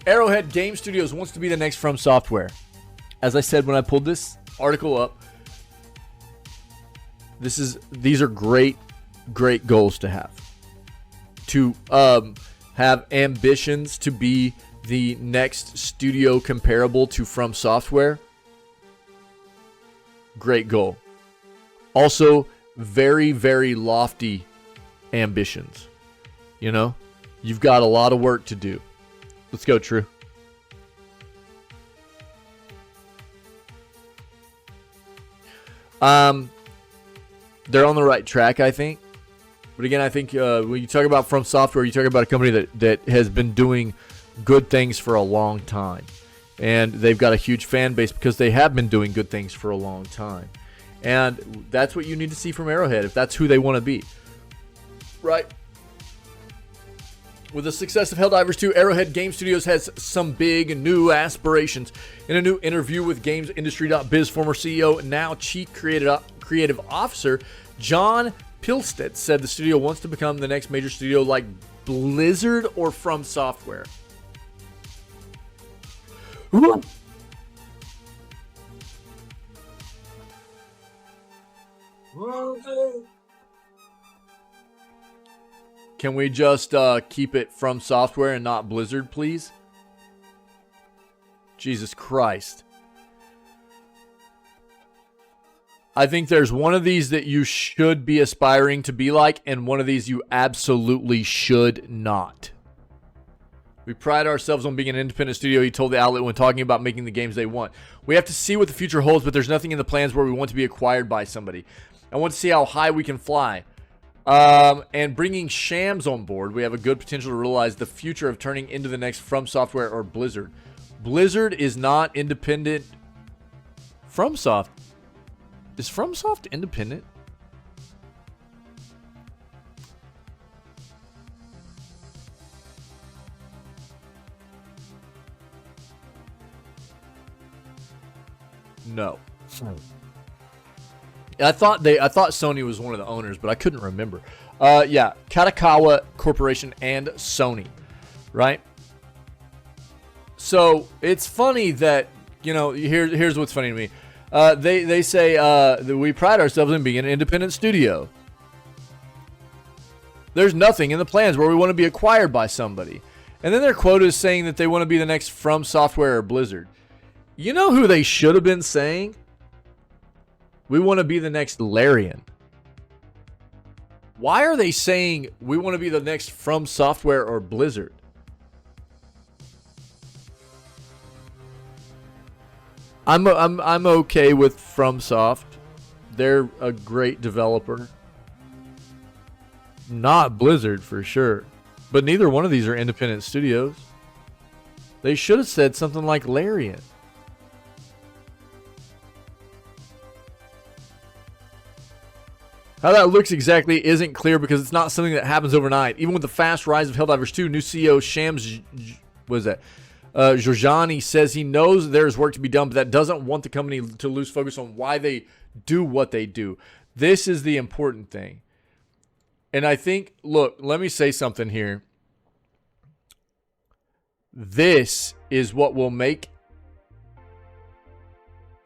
Arrowhead Game Studios wants to be the next From Software. As I said when I pulled this article up, these are great goals to have. To have ambitions to be the next studio comparable to From Software. Great goal. Also, very, very lofty ambitions. You know, you've got a lot of work to do. Let's go, True. They're on the right track, I think. But again, I think when you talk about From Software, you talk about a company that has been doing good things for a long time. And they've got a huge fan base because they have been doing good things for a long time. And that's what you need to see from Arrowhead if that's who they want to be. Right? With the success of Helldivers 2, Arrowhead Game Studios has some big new aspirations. In a new interview with GamesIndustry.biz, former CEO and now Chief Creative Officer John Pilstead said the studio wants to become the next major studio like Blizzard or From Software. Ooh. Can we just keep it From Software and not Blizzard, please? Jesus Christ. I think there's one of these that you should be aspiring to be like, and one of these you absolutely should not. We pride ourselves on being an independent studio, he told the outlet when talking about making the games they want. We have to see what the future holds, but there's nothing in the plans where we want to be acquired by somebody. I want to see how high we can fly. And bringing Shams on board, we have a good potential to realize the future of turning into the next From Software or Blizzard. Blizzard is not independent. FromSoft. Is FromSoft independent? No. I thought Sony was one of the owners, but I couldn't remember. Yeah, Katakawa Corporation and Sony, right? So it's funny that, you know, here's what's funny to me. They say that we pride ourselves in being an independent studio. There's nothing in the plans where we want to be acquired by somebody. And then their quote is saying that they want to be the next From Software or Blizzard. You know who they should have been saying? We want to be the next Larian. Why are they saying we want to be the next From Software or Blizzard? I'm okay with FromSoft. They're a great developer. Not Blizzard for sure. But neither one of these are independent studios. They should have said something like Larian. How that looks exactly isn't clear because it's not something that happens overnight. Even with the fast rise of Helldivers 2, new CEO Shams, what is that? Georgiani says he knows there's work to be done, but that doesn't want the company to lose focus on why they do what they do. This is the important thing. And I think, look, let me say something here. This is what will make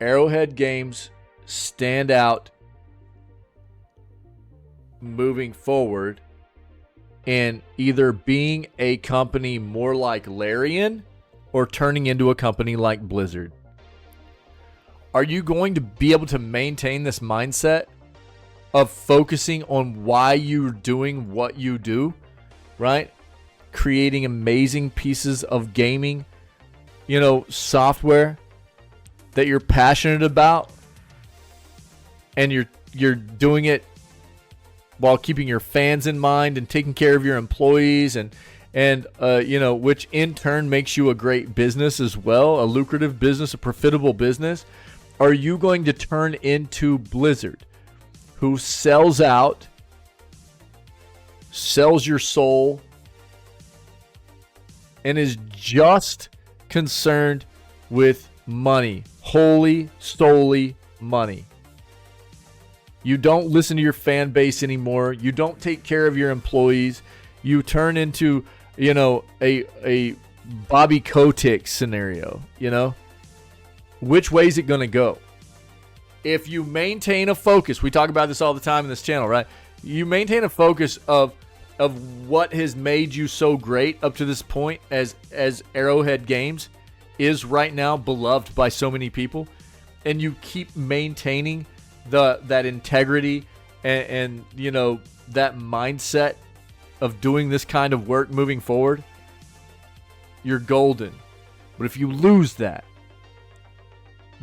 Arrowhead Games stand out moving forward in either being a company more like Larian or turning into a company like Blizzard. Are you going to be able to maintain this mindset of focusing on why you're doing what you do, right? Creating amazing pieces of gaming, you know, software that you're passionate about, and you're doing it while keeping your fans in mind and taking care of your employees and you know, which in turn makes you a great business as well, a lucrative business, a profitable business. Are you going to turn into Blizzard, who sells out, sells your soul, and is just concerned with money, wholly, solely money? You don't listen to your fan base anymore. You don't take care of your employees. You turn into, you know, a Bobby Kotick scenario, you know? Which way is it going to go? If you maintain a focus, we talk about this all the time in this channel, right? You maintain a focus of what has made you so great up to this point as Arrowhead Games is right now beloved by so many people, and you keep maintaining that integrity and you know, that mindset of doing this kind of work moving forward, you're golden. But if you lose that,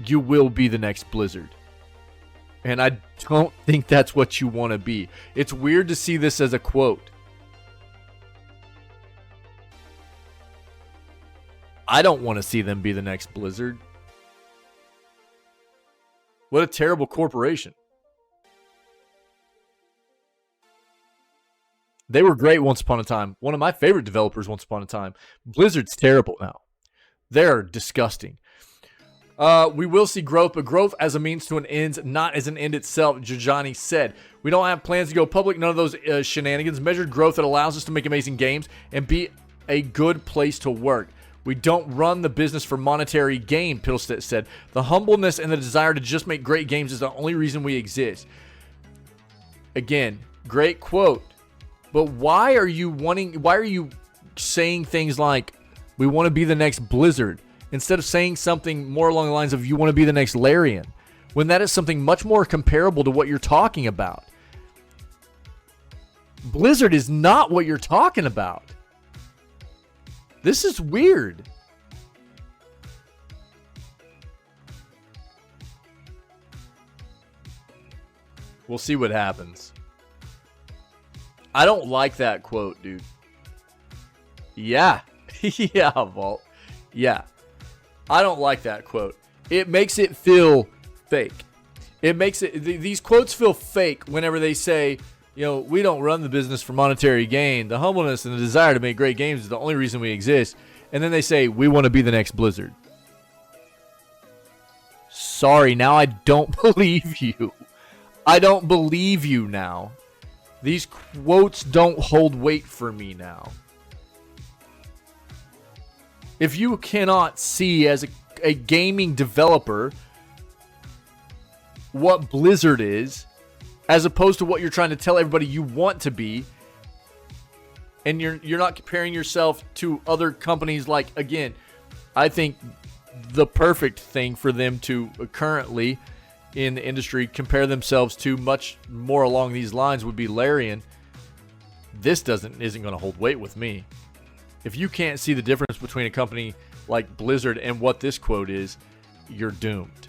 you will be the next Blizzard. And I don't think that's what you want to be. It's weird to see this as a quote. I don't want to see them be the next Blizzard. What a terrible corporation. They were great once upon a time. One of my favorite developers once upon a time. Blizzard's terrible now. They're disgusting. We will see growth, but growth as a means to an end, not as an end itself, Jajani said. We don't have plans to go public, none of those shenanigans. Measured growth that allows us to make amazing games and be a good place to work. We don't run the business for monetary gain, Piddlestead said. The humbleness and the desire to just make great games is the only reason we exist. Again, great quote. But why are you saying things like, we want to be the next Blizzard, instead of saying something more along the lines of, you want to be the next Larian, when that is something much more comparable to what you're talking about? Blizzard is not what you're talking about. This is weird. We'll see what happens. I don't like that quote, dude. Yeah. Yeah, Vault. Yeah. I don't like that quote. It makes it feel fake. It makes it... These quotes feel fake whenever they say, you know, we don't run the business for monetary gain. The humbleness and the desire to make great games is the only reason we exist. And then they say, we want to be the next Blizzard. Sorry, now I don't believe you. I don't believe you now. These quotes don't hold weight for me now. If you cannot see as a gaming developer what Blizzard is, as opposed to what you're trying to tell everybody you want to be, and you're not comparing yourself to other companies, like, again, I think the perfect thing for them to currently in the industry compare themselves to much more along these lines would be Larian. This isn't going to hold weight with me. If you can't see the difference between a company like Blizzard and what this quote is, you're doomed.